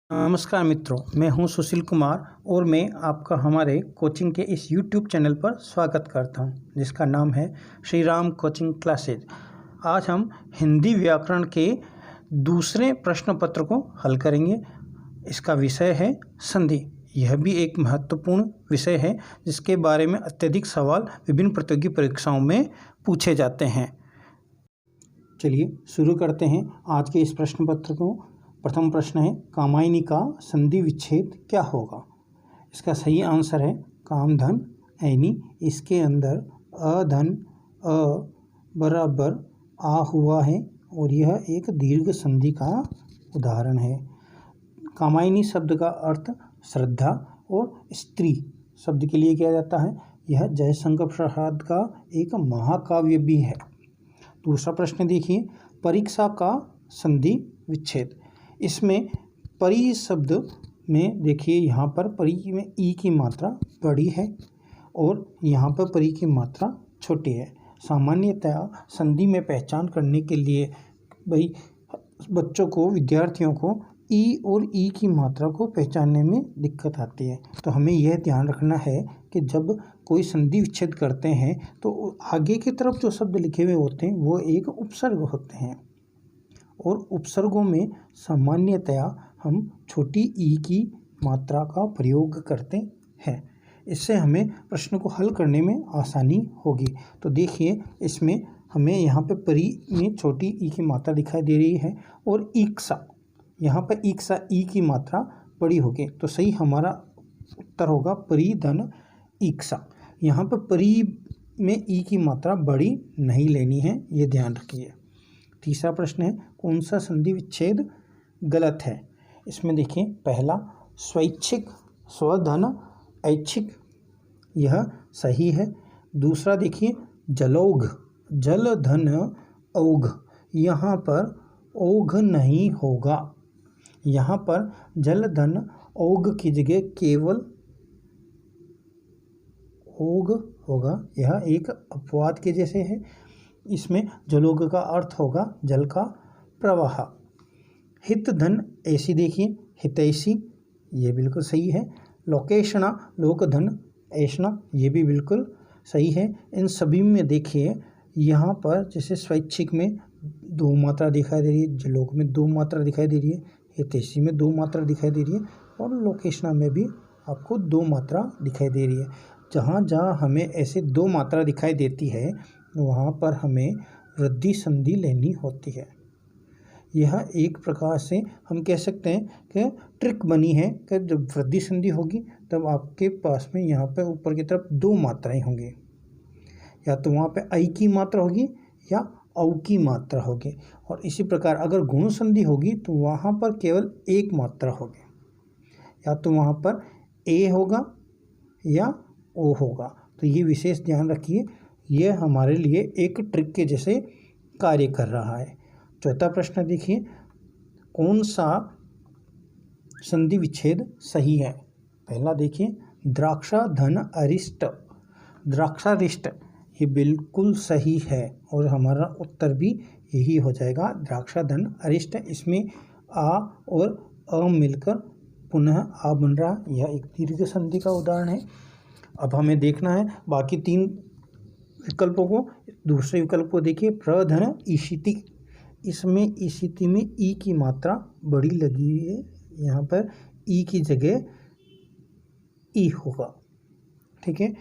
नमस्कार मित्रों, मैं हूं सुशील कुमार और मैं आपका हमारे कोचिंग के इस YouTube चैनल पर स्वागत करता हूं, जिसका नाम है श्री राम कोचिंग क्लासेज। आज हम हिंदी व्याकरण के दूसरे प्रश्न पत्र को हल करेंगे। इसका विषय है संधि। यह भी एक महत्वपूर्ण विषय है जिसके बारे में अत्यधिक सवाल विभिन्न प्रतियोगी परीक्षाओं में पूछे जाते हैं। चलिए शुरू करते हैं आज के इस प्रश्न पत्र को। प्रथम प्रश्न है, कामायनी का संधि विच्छेद क्या होगा? इसका सही आंसर है कामधन ऐनी। इसके अंदर अधन अ बराबर आ हुआ है और यह एक दीर्घ संधि का उदाहरण है। कामायनी शब्द का अर्थ श्रद्धा और स्त्री शब्द के लिए किया जाता है। यह जयशंकर प्रसाद का एक महाकाव्य भी है। दूसरा प्रश्न देखिए, परीक्षा का संधि विच्छेद। इसमें परी शब्द में देखिए, यहाँ पर परी में ई की मात्रा बड़ी है और यहाँ पर परी की मात्रा छोटी है। सामान्यतया संधि में पहचान करने के लिए भाई बच्चों को, विद्यार्थियों को ई और ई की मात्रा को पहचानने में दिक्कत आती है। तो हमें यह ध्यान रखना है कि जब कोई संधि विच्छेद करते हैं तो आगे की तरफ जो शब्द लिखे हुए होते हैं वो एक उपसर्ग होते हैं और उपसर्गों में सामान्यतया हम छोटी ई की मात्रा का प्रयोग करते हैं। इससे हमें प्रश्न को हल करने में आसानी होगी। तो देखिए, इसमें हमें यहाँ पे परी में छोटी ई की मात्रा दिखाई दे रही है और ईक्षा, यहाँ पर ईक्षा ई की मात्रा बड़ी होगी। तो सही हमारा उत्तर होगा परिधन ईक्षा। यहाँ पर परी में ई की मात्रा बड़ी नहीं लेनी है, ये ध्यान रखिए। तीसरा प्रश्न है, कौन सा संधि विच्छेद गलत है? इसमें देखिए, पहला स्वैच्छिक स्वधन ऐच्छिक, यह सही है। दूसरा देखिए, जलौघ जल धन औघ, यहाँ पर औघ नहीं होगा। यहाँ पर जल धन औघ की जगह केवल औघ होगा। यह एक अपवाद के जैसे है। इसमें जलौघ का अर्थ होगा जल का प्रवाह। हित धन ऐसी, देखिए हितैषी, ये बिल्कुल सही है। लोकेशना लोक धन ऐषणा, ये भी बिल्कुल सही है। इन सभी में देखिए, यहाँ पर जैसे स्वैच्छिक में दो मात्रा दिखाई दे रही है, जलौघ में दो मात्रा दिखाई दे रही है, हितैषी में दो मात्रा दिखाई दे रही है और लोकेशना में भी आपको दो मात्रा दिखाई दे रही है। जहाँ जहाँ हमें ऐसे दो मात्रा दिखाई देती है वहाँ पर हमें वृद्धि संधि लेनी होती है। यह एक प्रकार से हम कह सकते हैं कि ट्रिक बनी है कि जब वृद्धि संधि होगी तब आपके पास में यहाँ पे ऊपर की तरफ दो मात्राएं होंगी, या तो वहाँ पे आई की मात्रा होगी या औ की मात्रा होगी। और इसी प्रकार अगर गुण संधि होगी तो वहाँ पर केवल एक मात्रा होगी, या तो वहाँ पर ए होगा या ओ होगा। तो ये विशेष ध्यान रखिए, यह हमारे लिए एक ट्रिक के जैसे कार्य कर रहा है। चौथा प्रश्न देखिए, कौन सा संधि विच्छेद सही है? पहला देखिए, द्राक्षा धन अरिष्ट, द्राक्षारिष्ट, ये बिल्कुल सही है और हमारा उत्तर भी यही हो जाएगा, द्राक्षा धन अरिष्ट। इसमें आ और अ मिलकर पुनः आ बन रहा, यह एक दीर्घ संधि का उदाहरण है। अब हमें देखना है बाकी तीन विकल्पों को। दूसरे विकल्प को देखिए, प्रधन ईशिति, इसमें ईशिति में ई की मात्रा बड़ी लगी हुई है, यहाँ पर ई की जगह ई होगा, ठीक है।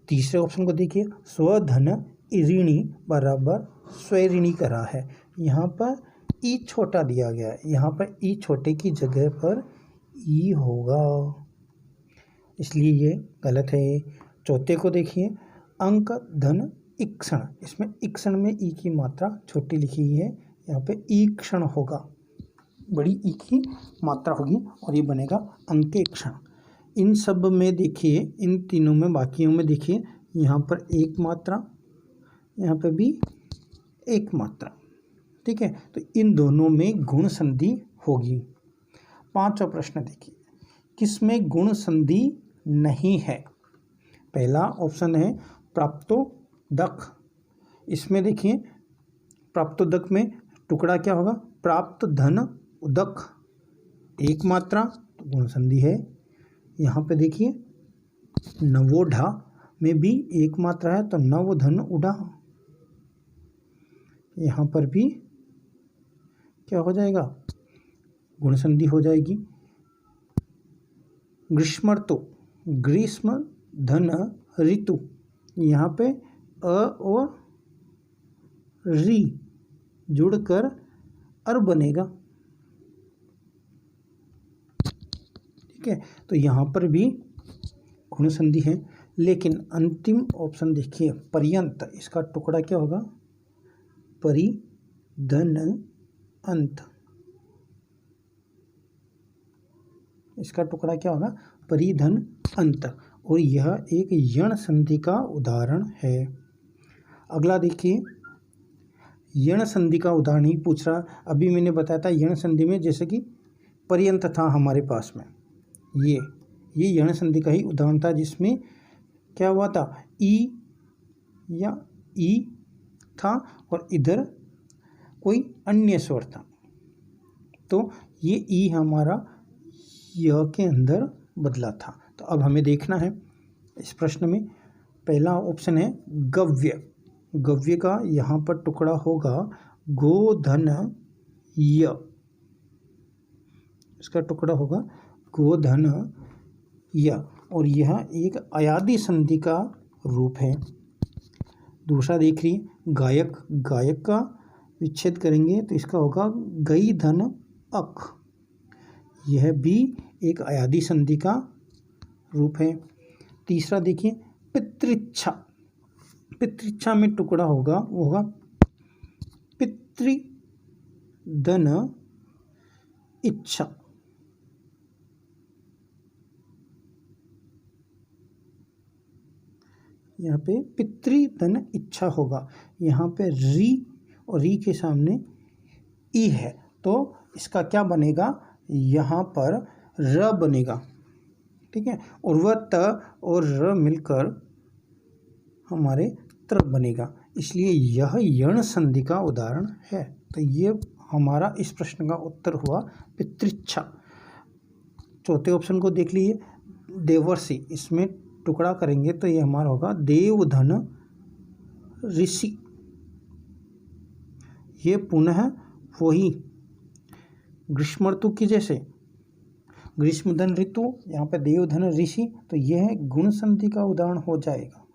तीसरे ऑप्शन को देखिए, स्वधन ऋणी बराबर स्वऋणी करा है, यहाँ पर ई छोटा दिया गया है, यहाँ पर ई छोटे की जगह पर ई होगा, इसलिए ये गलत है। चौथे को देखिए, अंक धन ईक्षण, इसमें ईक्षण में ई की मात्रा छोटी लिखी हुई है, यहाँ पे ईक्षण होगा, बड़ी ई की मात्रा होगी और ये बनेगा अंकेक्षण। इन सब में देखिए, इन तीनों में बाकियों में देखिए, यहाँ पर एक मात्रा, यहाँ पे भी एक मात्रा, ठीक है। तो इन दोनों में गुण संधि होगी। पांचवा प्रश्न देखिए, किसमें गुण संधि नहीं है? पहला ऑप्शन है प्राप्तोदक। इसमें देखिए, प्राप्तोदक में टुकड़ा क्या होगा? प्राप्त धन उदक, एक मात्रा तो गुण संधि है। यहाँ पे देखिए नवोढ़ा में भी एक मात्रा है तो नव धन उड़ा, यहाँ पर भी क्या हो जाएगा, गुण संधि हो जाएगी। ग्रीष्मर्तु, ग्रीष्म धन ऋतु, यहाँ पे अ और री जुड़कर अर बनेगा। ठीक है, तो यहाँ पर भी गुण संधि है। लेकिन अंतिम ऑप्शन देखिए पर्यंत, इसका टुकड़ा क्या होगा, परि धन अंत, इसका टुकड़ा क्या होगा, परिधन अंत, और यह एक यण संधि का उदाहरण है। अगला देखिए यण संधि का उदाहरण ही पूछ रहा। अभी मैंने बताया था यण संधि में जैसे कि पर्यंत था हमारे पास में, ये यण संधि का ही उदाहरण था, जिसमें क्या हुआ था, ई या ई था और इधर कोई अन्य स्वर था, तो ये ई हमारा य के अंदर बदला था। तो अब हमें देखना है इस प्रश्न में, पहला ऑप्शन है गव्य, गव्य का यहाँ पर टुकड़ा होगा गोधन य, इसका टुकड़ा होगा गोधन य, और यह एक अयादि संधि का रूप है। दूसरा देख रही गायक, गायक का विच्छेद करेंगे तो इसका होगा गई धन अक, यह भी एक अयादि संधि का रूप है। तीसरा देखिए पितृच्छा, पितृच्छा में टुकड़ा होगा वो होगा पितृधन इच्छा, यहाँ पे पितृधन इच्छा होगा, यहाँ पे री और री के सामने ई है तो इसका क्या बनेगा, यहाँ पर र बनेगा। ठीक है, और वह त और र मिलकर हमारे त्र बनेगा, इसलिए यह यण संधि का उदाहरण है। तो ये हमारा इस प्रश्न का उत्तर हुआ पितृच्छा। चौथे ऑप्शन को देख लीजिए देवर्षि, इसमें टुकड़ा करेंगे तो ये हमारा होगा देवधन ऋषि, ये पुनः वही ग्रीष्म ऋतु की जैसे ग्रीष्मधन ऋतु, यहाँ पे देवधन ऋषि, तो यह गुण संधि का उदाहरण हो जाएगा,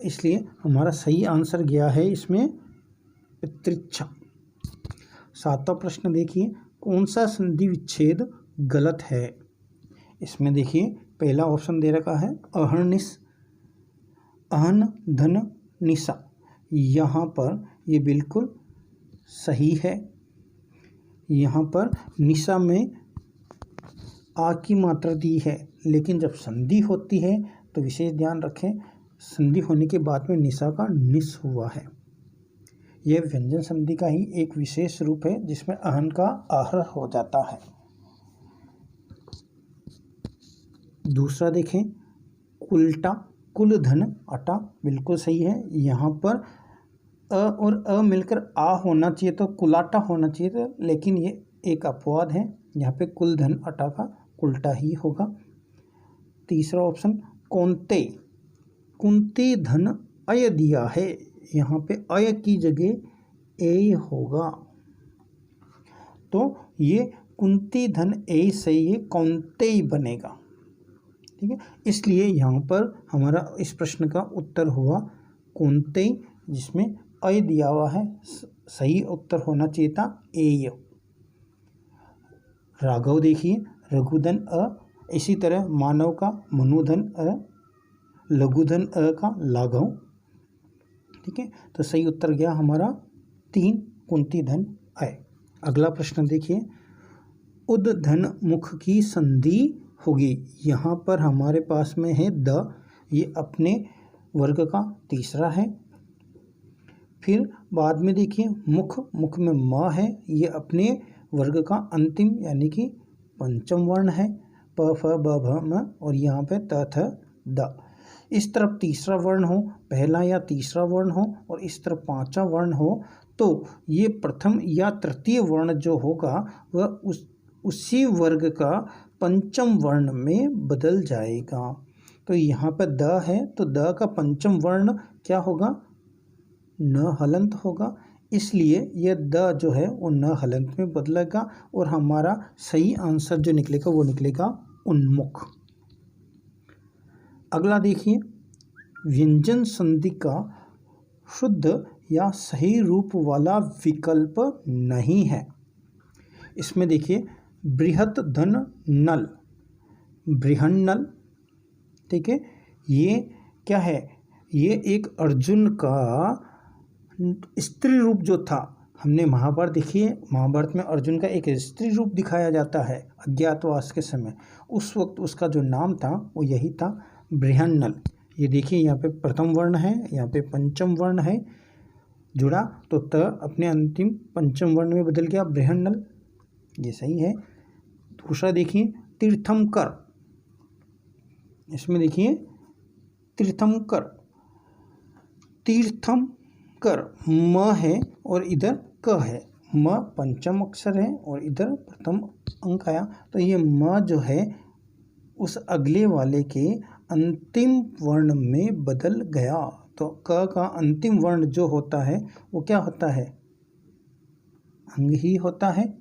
इसलिए हमारा सही आंसर गया है इसमें पितृच्छा। सातवां प्रश्न देखिए कौन सा संधि विच्छेद गलत है। इसमें देखिए पहला ऑप्शन दे रखा है अहर्निश, अहन धन निशा, यहाँ पर ये बिल्कुल सही है। यहाँ पर निशा में आ की मात्रा दी है, लेकिन जब संधि होती है तो विशेष ध्यान रखें संधि होने के बाद में निशा का निस हुआ है। यह व्यंजन संधि का ही एक विशेष रूप है जिसमें अहन का आहर हो जाता है। दूसरा देखें कुलटा, कुल धन अटा, बिल्कुल सही है। यहाँ पर अ और अ मिलकर आ होना चाहिए तो कुलाटा होना चाहिए था, लेकिन ये एक अपवाद है, यहाँ पे कुल धन अटा का उल्टा ही होगा। तीसरा ऑप्शन कौनते, कुंते धन अय दिया है, यहाँ पे अय की जगह ए होगा, तो ये कुंती धन ए से ये कौनते ही बनेगा। ठीक है, इसलिए यहाँ पर हमारा इस प्रश्न का उत्तर हुआ कौनते, जिसमें अय दिया हुआ है, सही उत्तर होना चाहिए था एय। राघव देखिए रघुधन अ, इसी तरह मानव का मनुधन अ, लघुधन अ का लाघव। ठीक है, तो सही उत्तर गया हमारा 3 कुंती धन अय। अगला प्रश्न देखिए उद धन मुख की संधि होगी, यहाँ पर हमारे पास में है द, ये अपने वर्ग का तीसरा है। फिर बाद में देखिए मुख, मुख में म है, ये अपने वर्ग का अंतिम यानी कि पंचम वर्ण है, प फ ब भ म, और यहाँ पे त थ द। इस तरफ तीसरा वर्ण हो, पहला या तीसरा वर्ण हो, और इस तरफ पांचवा वर्ण हो, तो ये प्रथम या तृतीय वर्ण जो होगा वह उसी वर्ग का पंचम वर्ण में बदल जाएगा। तो यहाँ पर द है तो द का पंचम वर्ण क्या होगा, न हलंत होगा, इसलिए यह द जो है वो न हलंत में बदलेगा और हमारा सही आंसर जो निकलेगा वो निकलेगा उन्मुख। अगला देखिए, व्यंजन संधि का शुद्ध या सही रूप वाला विकल्प नहीं है। इसमें देखिए बृहत धन नल, बृहन्नल, ठीक है, ये क्या है, ये एक अर्जुन का स्त्री रूप जो था, हमने महाभारत देखिए, महाभारत में अर्जुन का एक स्त्री रूप दिखाया जाता है अज्ञातवास के समय, उस वक्त उसका जो नाम था वो यही था बृहन्नल। ये देखिए यहाँ पे प्रथम वर्ण है, यहाँ पे पंचम वर्ण है जुड़ा, तो त अपने अंतिम पंचम वर्ण में बदल गया बृहन्नल, ये सही है। दूसरा देखिए तीर्थंकर, इसमें देखिए तीर्थंकर, तीर्थंकर म है और इधर क है, म पंचम अक्षर है और इधर प्रथम अंक आया, तो ये म जो है उस अगले वाले के अंतिम वर्ण में बदल गया। तो क का अंतिम वर्ण जो होता है वो क्या होता है, अंग ही होता है,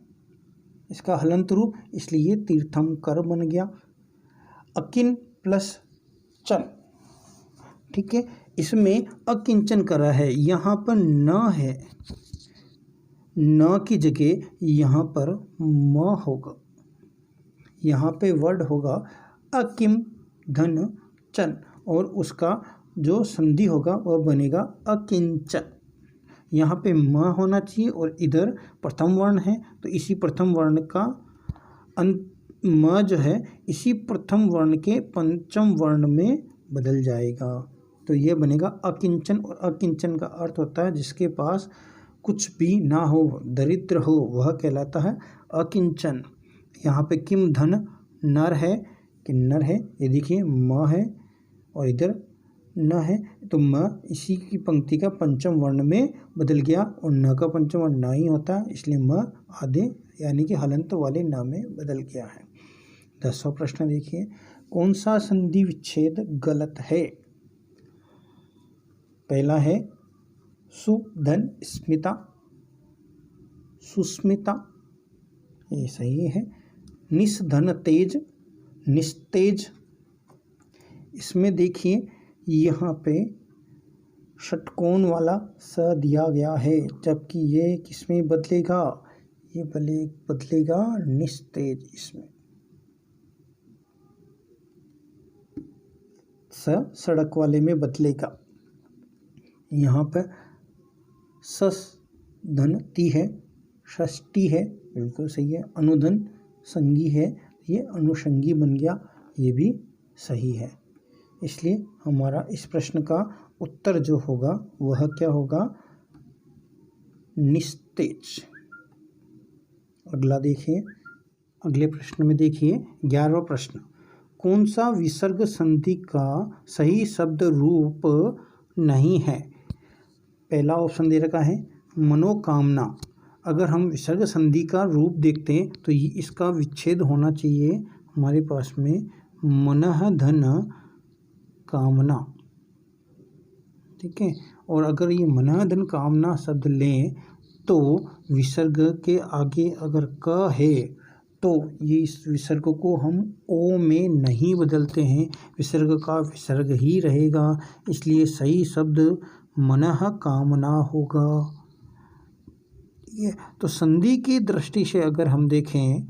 इसका हलंत रूप, इसलिए तीर्थंकर बन गया। अकिन प्लस चन, ठीक है, इसमें अकिंचन करा है, यहाँ पर न है, न की जगह यहाँ पर म होगा, यहाँ पे वर्ड होगा अकिम धन चन और उसका जो संधि होगा वह बनेगा अकिंचन। यहाँ पे म होना चाहिए और इधर प्रथम वर्ण है, तो इसी प्रथम वर्ण का म जो है इसी प्रथम वर्ण के पंचम वर्ण में बदल जाएगा, तो ये बनेगा अकिंचन। और अकिंचन का अर्थ होता है जिसके पास कुछ भी ना हो, दरिद्र हो, वह कहलाता है अकिंचन। यहाँ पे किम धन नर है, किन्नर है, ये देखिए म है और इधर न है, तो म इसी की पंक्ति का पंचम वर्ण में बदल गया और न का पंचम वर्ण न ही होता है, इसलिए म आधे यानी कि हलंत वाले न में बदल गया है। 10वां प्रश्न देखिए, कौन सा संधि विच्छेद गलत है। पहला है सुधन स्मिता, सुस्मिता, ये सही है। निस्धन तेज, निस्तेज, इसमें देखिए यहाँ पे षटकोण वाला स दिया गया है, जबकि ये किसमें बदलेगा, ये बदलेगा निस्तेज, इसमें स सड़क वाले में बदलेगा। यहाँ पर सस धन ती है, षष्टी है, बिल्कुल सही है। अनुधन संगी है, ये अनुषंगी बन गया, ये भी सही है। इसलिए हमारा इस प्रश्न का उत्तर जो होगा वह क्या होगा, निस्तेज। अगला देखिए, अगले प्रश्न में देखिए 11वां प्रश्न, कौन सा विसर्ग संधि का सही शब्द रूप नहीं है। पहला ऑप्शन दे रखा है मनोकामना। अगर हम विसर्ग संधि का रूप देखते हैं तो इसका विच्छेद होना चाहिए हमारे पास में मनः धन कामना, ठीक है। और अगर ये मनः धन कामना शब्द लें तो विसर्ग के आगे अगर क है तो ये इस विसर्ग को हम ओ में नहीं बदलते हैं, विसर्ग का विसर्ग ही रहेगा, इसलिए सही शब्द मनः कामना होगा। ये तो संधि की दृष्टि से अगर हम देखें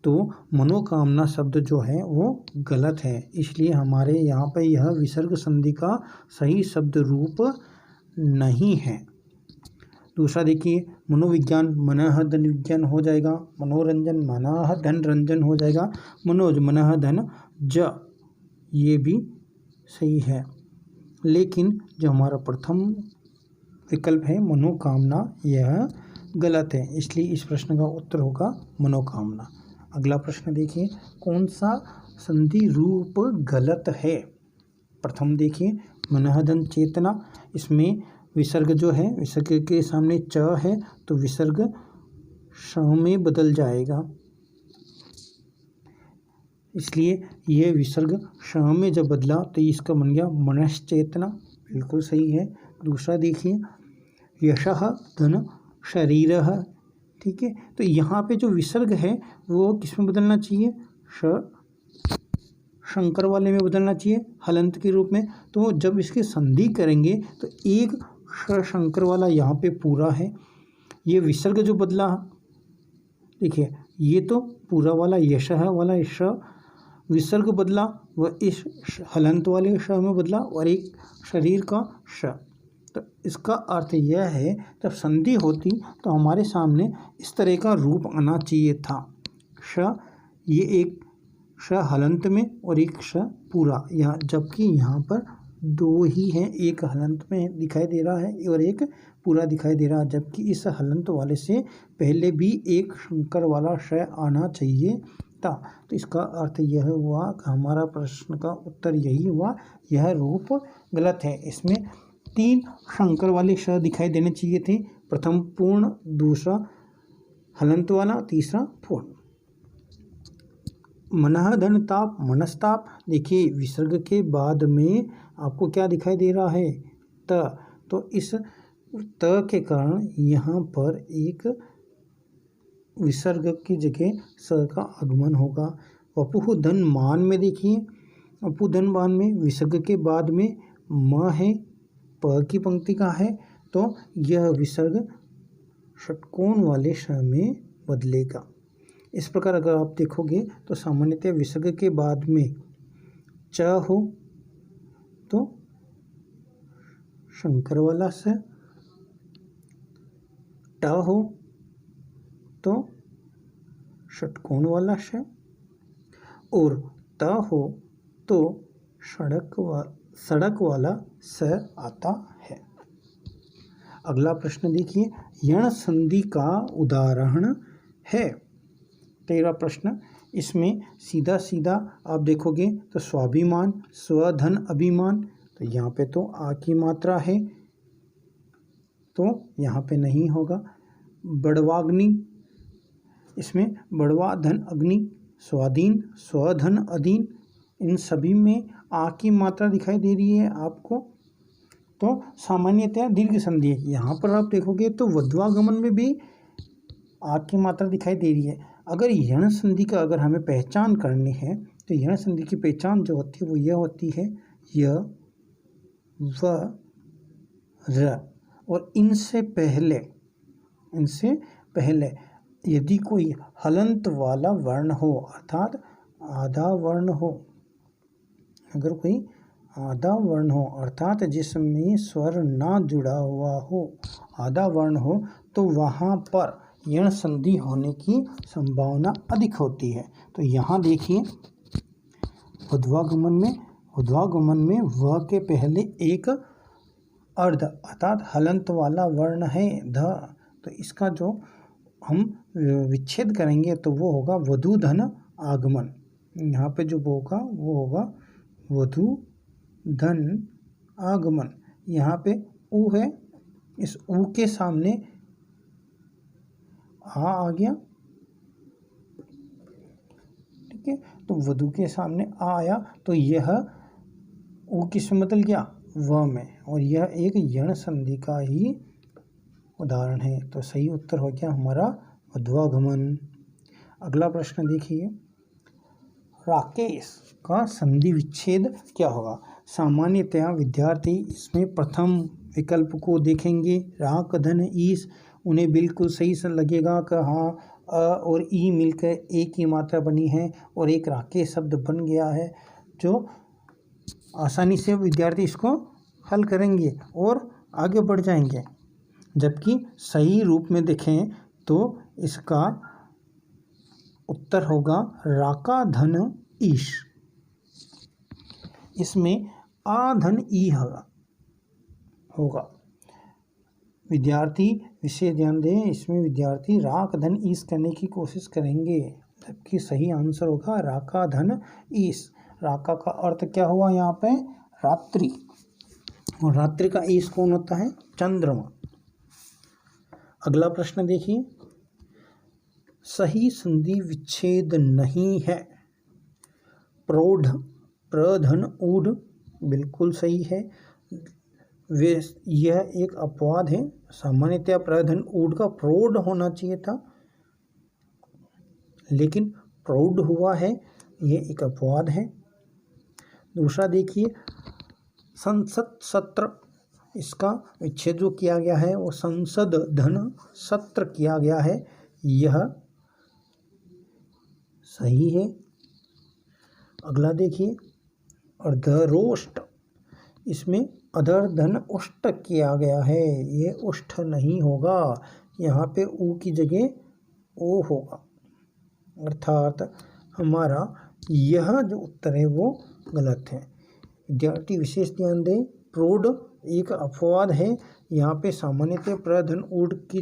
तो मनोकामना शब्द जो है वो गलत है, इसलिए हमारे यहाँ पर यह विसर्ग संधि का सही शब्द रूप नहीं है। दूसरा देखिए मनोविज्ञान मनः धन विज्ञान हो जाएगा, मनोरंजन मनः धन रंजन हो जाएगा, मनोज मनः धन ज, ये भी सही है। लेकिन जो हमारा प्रथम विकल्प है मनोकामना यह गलत है, इसलिए इस प्रश्न का उत्तर होगा मनोकामना। अगला प्रश्न देखिए, कौन सा संधि रूप गलत है। प्रथम देखिए मनः धन चेतना, इसमें विसर्ग जो है विसर्ग के सामने च है तो विसर्ग श में बदल जाएगा। इसलिए ये विसर्ग श में जब बदला तो इसका बन गया मनश्चेतना, बिल्कुल सही है। दूसरा देखिए यशः धन शरीरः, ठीक है। तो यहाँ पे जो विसर्ग है वो किस में बदलना चाहिए, शंकर वाले में बदलना चाहिए हलंत के रूप में। तो जब इसकी संधि करेंगे तो एक शंकर वाला यहाँ पे पूरा है, ये विसर्ग जो बदला देखिए ये तो पूरा वाला यशः वाला श विसर्ग बदला, वह इस हलंत वाले श में बदला और एक शरीर का श। तो इसका अर्थ यह है जब संधि होती तो हमारे सामने इस तरह का रूप आना चाहिए था। श ये एक श हलंत में और एक श पूरा, यहाँ जबकि यहाँ पर दो ही हैं, एक हलंत में दिखाई दे रहा है और एक पूरा दिखाई दे रहा है, जबकि इस हलंत वाले से पहले भी एक शंकर वाला श आना चाहिए था। तो इसका अर्थ यह हुआ कि हमारा प्रश्न का उत्तर यही हुआ, यह रूप गलत है। इसमें 3 शंकर वाले श दिखाई देने चाहिए थे, प्रथम पूर्ण, दूसरा हलंत वाला, तीसरा पूर्ण। मनः धन ताप मनस्ताप, देखिए विसर्ग के बाद में आपको क्या दिखाई दे रहा है, त। तो इस त के कारण यहाँ पर एक विसर्ग की जगह स का आगमन होगा। वपुः धन मान में देखिए, वपु धन मान में विसर्ग के बाद में म है, प की पंक्ति का है, तो यह विसर्ग षटकोण वाले श में बदलेगा। इस प्रकार अगर आप देखोगे तो सामान्यतः विसर्ग के बाद में च हो तो शंकर वाला स, ट हो तो षटकोण वाला श और त हो तो सड़क वाला स आता है। अगला प्रश्न देखिए, यण संधि का उदाहरण है। 13वां प्रश्न, इसमें सीधा सीधा आप देखोगे तो स्वाभिमान, स्वधन अभिमान, तो यहाँ पे तो आ की मात्रा है तो यहाँ पे नहीं होगा। बड़वाग्नि, इसमें बड़वा धन अग्नि, स्वाधीन, स्वधन अधीन, इन सभी में आ की मात्रा दिखाई दे रही है आपको, तो सामान्यतः दीर्घ संधि है। यहाँ पर आप देखोगे तो वध्वागमन में भी आ की मात्रा दिखाई दे रही है। अगर यण संधि का अगर हमें पहचान करनी है तो यण संधि की पहचान जो होती है वो यह होती है य व र, और इनसे पहले यदि कोई हलंत वाला वर्ण हो अर्थात आधा वर्ण हो, अगर कोई आधा वर्ण हो अर्थात जिसमें स्वर ना जुड़ा हुआ हो, आधा वर्ण हो, तो वहाँ पर यण संधि होने की संभावना अधिक होती है। तो यहाँ देखिए उद्वागमन में व के पहले एक अर्ध अर्थात हलंत वाला वर्ण है ध, तो इसका जो हम विच्छेद करेंगे तो वो होगा वधु धन आगमन। यहाँ पे जो होगा वो होगा वधु धन आगमन। यहाँ पे उ है, इस उ के सामने आ गया, ठीक है। तो वधु के सामने आ आया तो यह उ किस में बदल गया, व में, और यह एक यण संधि का ही उदाहरण है। तो सही उत्तर हो गया हमारा वध्वागमन। अगला प्रश्न देखिए, राकेश का संधि विच्छेद क्या होगा। सामान्यतया विद्यार्थी इसमें प्रथम विकल्प को देखेंगे, राक धन ईस, उन्हें बिल्कुल सही से लगेगा कि हाँ अ और ई मिलकर एक ही मात्रा बनी है और एक राकेश शब्द बन गया है, जो आसानी से विद्यार्थी इसको हल करेंगे और आगे बढ़ जाएंगे। जबकि सही रूप में देखें तो इसका उत्तर होगा राका धन ईश, इसमें आ धन ई होगा। विद्यार्थी विशेष ध्यान दें, इसमें विद्यार्थी राक धन ईस करने की कोशिश करेंगे, जबकि सही आंसर होगा राका धन ईस। राका का अर्थ क्या हुआ यहाँ पे, रात्रि, और रात्रि का ईस कौन होता है, चंद्रमा। अगला प्रश्न देखिए, सही संधि विच्छेद नहीं है। प्रौढ़, प्रधन ऊढ़, बिल्कुल सही है। वे यह एक अपवाद है। सामान्यतया प्रधन ऊढ़ का प्रौढ़ होना चाहिए था, लेकिन प्रौढ़ हुआ है, ये एक अपवाद है। दूसरा देखिए, संसद सत्र, इसका विच्छेद जो किया गया है वो संसद धन सत्र किया गया है, यह सही है। अगला देखिए, अर्धरोष्ट, इसमें अधर धन उष्ट किया गया है, ये उष्ट नहीं होगा, यहाँ पे ऊ की जगह ओ होगा, अर्थात हमारा यह जो उत्तर है वो गलत है। विद्यार्थी विशेष ध्यान दें, प्रौढ़ एक अपवाद है। यहाँ पे सामान्यतः प्रधन ऊढ़ की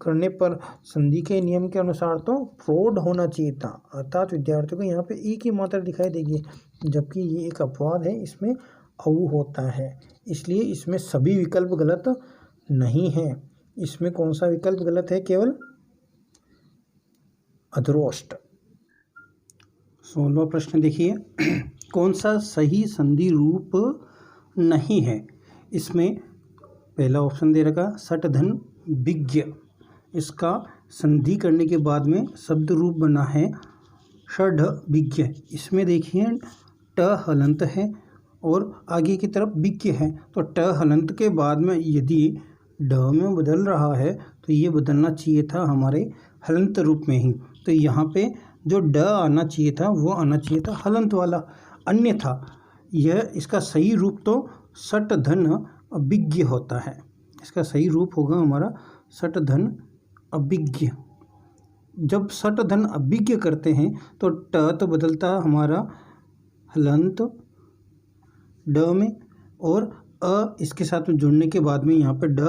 करने पर संधि के नियम के अनुसार तो प्रौढ़ होना चाहिए था, अर्थात विद्यार्थियों को यहाँ पे ई की मात्रा दिखाई देगी, जबकि ये एक अपवाद है, इसमें औ होता है, इसलिए इसमें सभी विकल्प गलत नहीं है। इसमें कौन सा विकल्प गलत है? केवल अधरोष्ट। 16वां प्रश्न देखिए, कौन सा सही संधि रूप नहीं है? इसमें पहला ऑप्शन दे रखा सटधन विज्ञ, इसका संधि करने के बाद में शब्द रूप बना है षड विज्ञ। इसमें देखिए ट हलंत है और आगे की तरफ विज्ञ है, तो ट हलंत के बाद में यदि ड में बदल रहा है तो ये बदलना चाहिए था हमारे हलंत रूप में ही, तो यहाँ पे जो ड आना चाहिए था वो आना चाहिए था हलंत वाला, अन्यथा यह इसका सही रूप तो सट धन अभिज्ञ होता है। इसका सही रूप होगा हमारा सट धन अभिज्ञ। जब सट धन अभिज्ञ करते हैं तो ट तो बदलता है हमारा हलंत ड में, और अ इसके साथ में जुड़ने के बाद में यहाँ पे ड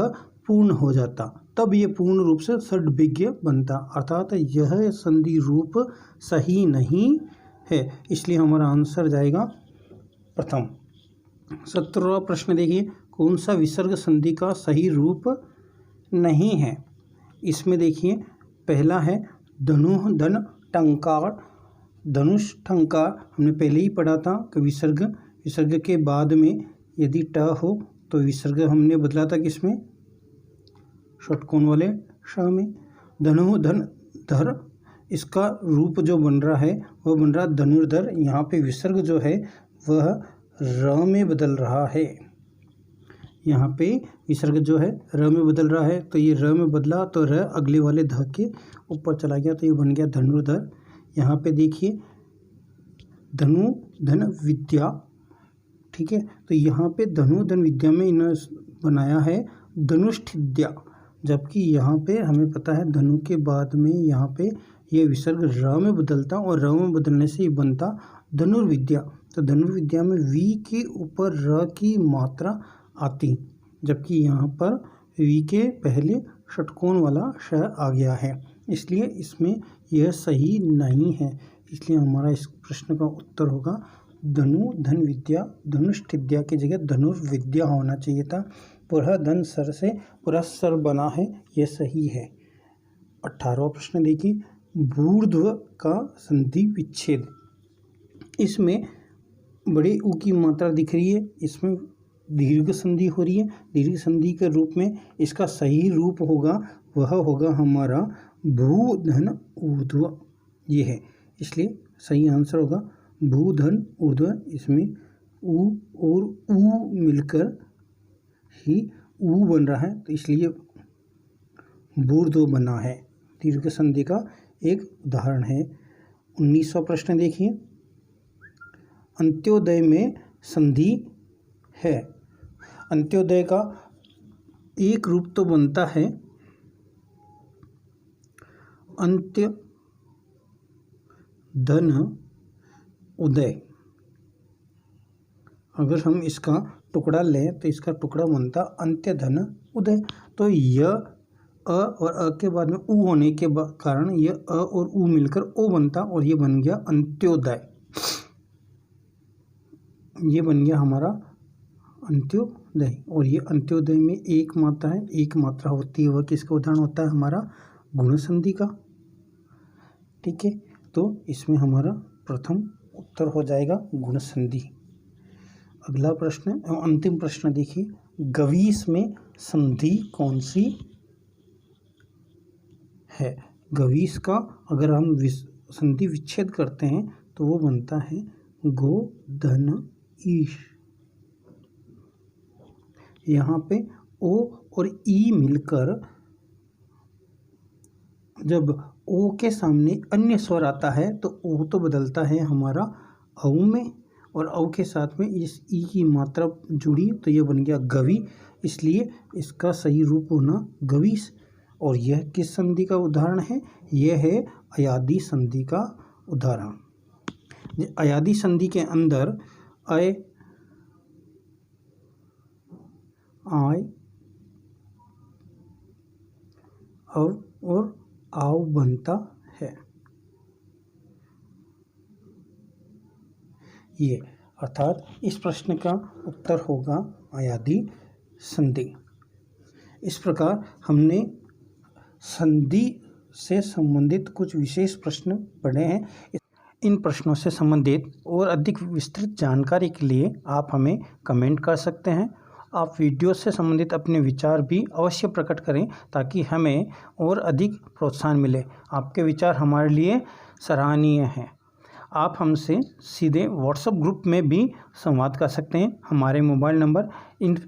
पूर्ण हो जाता, तब ये पूर्ण रूप से षड्विज्ञ बनता, अर्थात यह संधि रूप सही नहीं है, इसलिए हमारा आंसर जाएगा प्रथम। 17वां प्रश्न देखिए, कौन सा विसर्ग संधि का सही रूप नहीं है? इसमें देखिए पहला है धनु धन टंकार। धनुष टंकार हमने पहले ही पढ़ा था कि विसर्ग के बाद में यदि ट हो तो विसर्ग हमने बदला था किसमें? षटकोण वाले श में। धनु धन धर, इसका रूप जो बन रहा है वह बन रहा धनुर्धर, यहाँ पे विसर्ग जो है वह र में बदल रहा है, यहाँ पे विसर्ग जो है र में बदल रहा है, तो ये र में बदला तो र अगले वाले ध के ऊपर चला गया, तो ये बन गया धनुर्धर। यहाँ पे देखिए धनु धन विद्या, ठीक है, तो यहाँ पे धनु धन विद्या में इन्होंने बनाया है धनुष्ठिद्या, जबकि यहाँ पे हमें पता है धनु के बाद में यहाँ पे ये विसर्ग र में बदलता और र में बदलने से ही बनता धनुर्विद्या, तो धनुर्विद्या में वी के ऊपर र की मात्रा आती, जबकि यहाँ पर वी के पहले षटकोण वाला श आ गया है, इसलिए इसमें यह सही नहीं है, इसलिए हमारा इस प्रश्न का उत्तर होगा धनु धन विद्या, धनुष्ठिद्या की जगह धनुर्विद्या होना चाहिए था। पुरः धन सर से पुरः सर बना है, यह सही है। 18वां प्रश्न देखिए, भूर्ध्व का संधि विच्छेद। इसमें बड़े ऊ की मात्रा दिख रही है, इसमें दीर्घ संधि हो रही है, दीर्घ संधि के रूप में इसका सही रूप होगा वह होगा हमारा भू धन ऊर्ध्व, ये है, इसलिए सही आंसर होगा भू धन ऊर्ध्व। इसमें ऊ और ऊ मिलकर ही ऊ बन रहा है, तो इसलिए भूर्ध्व बना है, दीर्घ संधि का एक उदाहरण है। 19वां प्रश्न देखिए, अंत्योदय में संधि है। अंत्योदय का एक रूप तो बनता है अंत्य धन उदय, अगर हम इसका टुकड़ा लें तो इसका टुकड़ा बनता अंत्य धन उदय, तो यह अ और अ के बाद में ऊ होने के कारण यह अ और ऊ मिलकर ओ बनता और ये बन गया अंत्योदय, ये बन गया हमारा अंत्योदय। और ये अंत्योदय में एक मात्रा है, एक मात्रा होती है, वह किसका उदाहरण होता है? हमारा गुण संधि का, ठीक है, तो इसमें हमारा प्रथम उत्तर हो जाएगा गुण संधि। अगला प्रश्न एवं अंतिम प्रश्न देखिए, गवीस में संधि कौन सी है? गवीस का अगर हम संधि विच्छेद करते हैं तो वो बनता है गो धन ईश। यहाँ पे ओ और ई मिलकर जब ओ के सामने अन्य स्वर आता है तो ओ तो बदलता है हमारा औ में, और औ के साथ में इस ई की मात्रा जुड़ी तो ये बन गया गवी, इसलिए इसका सही रूप होना गवीस। और यह किस संधि का उदाहरण है? यह है अयादी संधि का उदाहरण। अयादी संधि के अंदर अय, आय, अव और आव बनता है। ये अर्थात इस प्रश्न का उत्तर होगा अयादी संधि। इस प्रकार हमने संधि से संबंधित कुछ विशेष प्रश्न पढ़े हैं। इन प्रश्नों से संबंधित और अधिक विस्तृत जानकारी के लिए आप हमें कमेंट कर सकते हैं। आप वीडियो से संबंधित अपने विचार भी अवश्य प्रकट करें ताकि हमें और अधिक प्रोत्साहन मिले। आपके विचार हमारे लिए सराहनीय हैं। आप हमसे सीधे व्हाट्सएप ग्रुप में भी संवाद कर सकते हैं। हमारे मोबाइल नंबर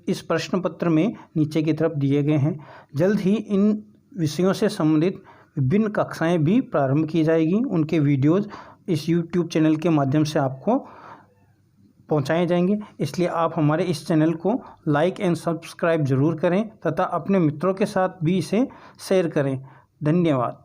इस प्रश्न पत्र में नीचे की तरफ दिए गए हैं। जल्द ही इन विषयों से संबंधित विभिन्न कक्षाएं भी प्रारंभ की जाएगी। उनके वीडियोज़ इस YouTube चैनल के माध्यम से आपको पहुंचाए जाएंगे, इसलिए आप हमारे इस चैनल को लाइक एंड सब्सक्राइब ज़रूर करें तथा अपने मित्रों के साथ भी इसे शेयर करें। धन्यवाद।